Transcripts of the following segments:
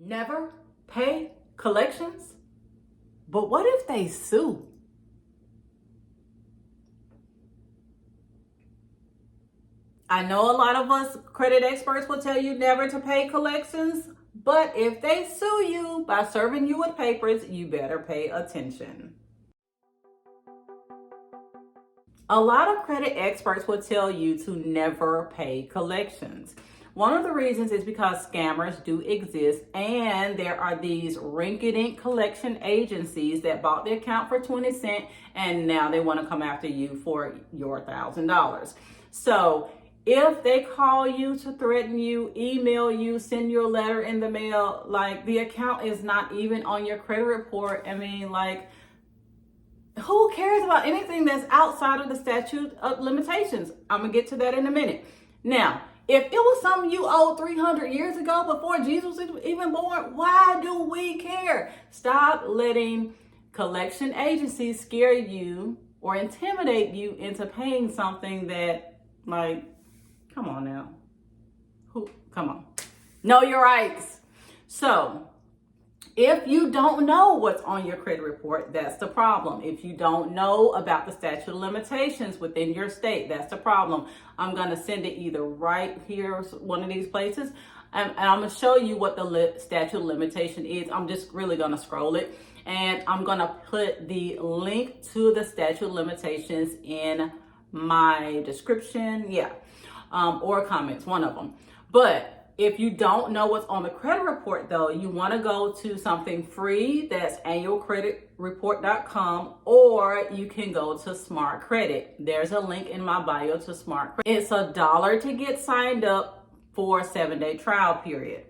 never pay collections? But what if they sue? I know a lot of us credit experts will tell you never to pay collections, but if they sue you by serving you with papers, you better pay attention. A lot of credit experts will tell you to never pay collections. One of the reasons is because scammers do exist, and there are these rinky-dink collection agencies that bought the account for 20 cents and now they want to come after you for your $1,000. So if they call you to threaten you, email you, send you a letter in the mail, like the account is not even on your credit report. I mean, like, who cares about anything that's outside of the statute of limitations? I'm going to get to that in a minute. Now, if it was something you owed 300 years ago before Jesus was even born, why do we care? Stop letting collection agencies scare you or intimidate you into paying something that, like, come on now. Come on. Know your rights. So, if you don't know what's on your credit report, that's the problem. If you don't know about the statute of limitations within your state, that's the problem. I'm going to send it either right here, one of these places, and I'm going to show you what the statute of limitation is. I'm just really going to scroll it, and I'm going to put the link to the statute of limitations in my description, or comments, one of them. But if you don't know what's on the credit report, though, you want to go to something free. That's annualcreditreport.com, or you can go to Smart Credit. There's a link in my bio to Smart Credit. It's $1 to get signed up for a 7-day trial period.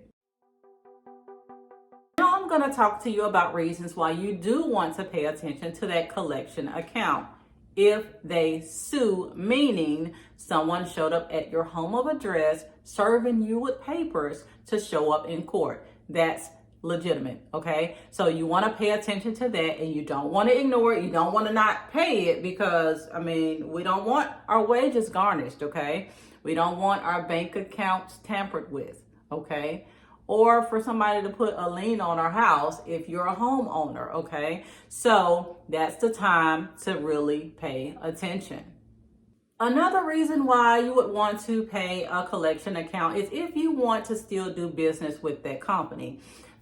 Now I'm going to talk to you about reasons why you do want to pay attention to that collection account. If they sue, meaning someone showed up at your home of address serving you with papers to show up in court. That's legitimate, okay? So you want to pay attention to that, and you don't want to ignore it. You don't want to not pay it because, I mean, we don't want our wages garnished, okay? We don't want our bank accounts tampered with, okay? Or for somebody to put a lien on our house if you're a homeowner, okay? So that's the time to really pay attention. Another reason why you would want to pay a collection account is if you want to still do business with that company.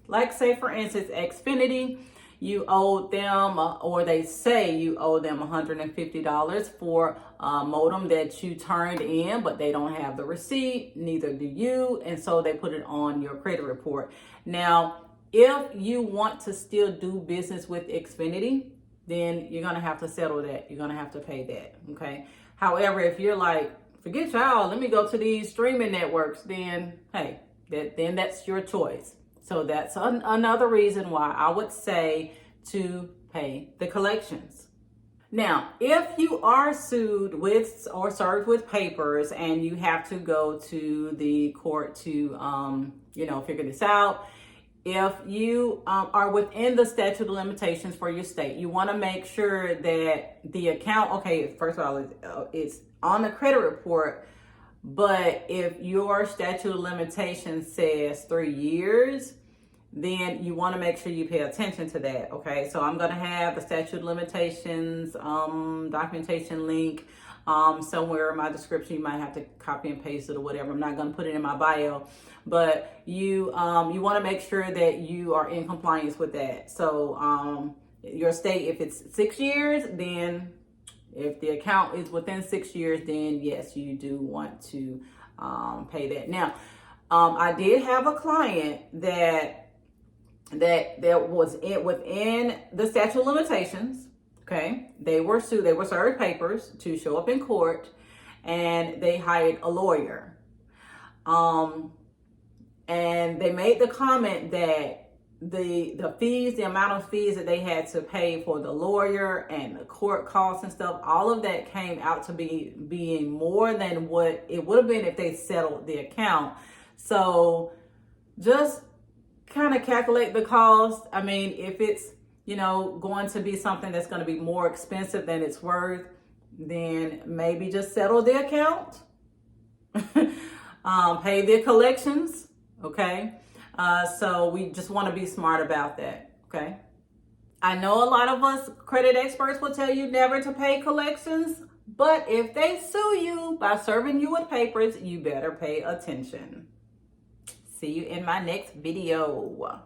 Like, say, for instance, Xfinity, you owed them, or they say you owe them $150 for a modem that you turned in, but they don't have the receipt, neither do you, and so they put it on your credit report. Now, if you want to still do business with Xfinity, then you're going to have to settle that. You're going to have to pay that, okay? However, if you're like, forget y'all, let me go to these streaming networks, then, hey, then that's your choice. So that's another reason why I would say to pay the collections. Now, if you are sued with or served with papers and you have to go to the court to, figure this out, if you are within the statute of limitations for your state, you want to make sure that the account, okay, first of all, it's on the credit report, but if your statute of limitations says 3 years, then you want to make sure you pay attention to that, okay? So I'm going to have the statute of limitations documentation link somewhere in my description. You might have to copy and paste it or whatever. I'm not going to put it in my bio, but you want to make sure that you are in compliance with that. So your state, if it's 6 years, then if the account is within 6 years, then yes, you do want to pay that. Now, I did have a client that was within the statute of limitations. Okay, they were sued. They were served papers to show up in court, and they hired a lawyer. And they made the comment that the fees, the amount of fees that they had to pay for the lawyer and the court costs and stuff, all of that came out to being more than what it would have been if they settled the account. So just kind of calculate the cost. I mean, if it's, going to be something that's going to be more expensive than it's worth, then maybe just settle the account, pay the collections, okay? So we just want to be smart about that, okay? I know a lot of us credit experts will tell you never to pay collections, but if they sue you by serving you with papers, you better pay attention. See you in my next video.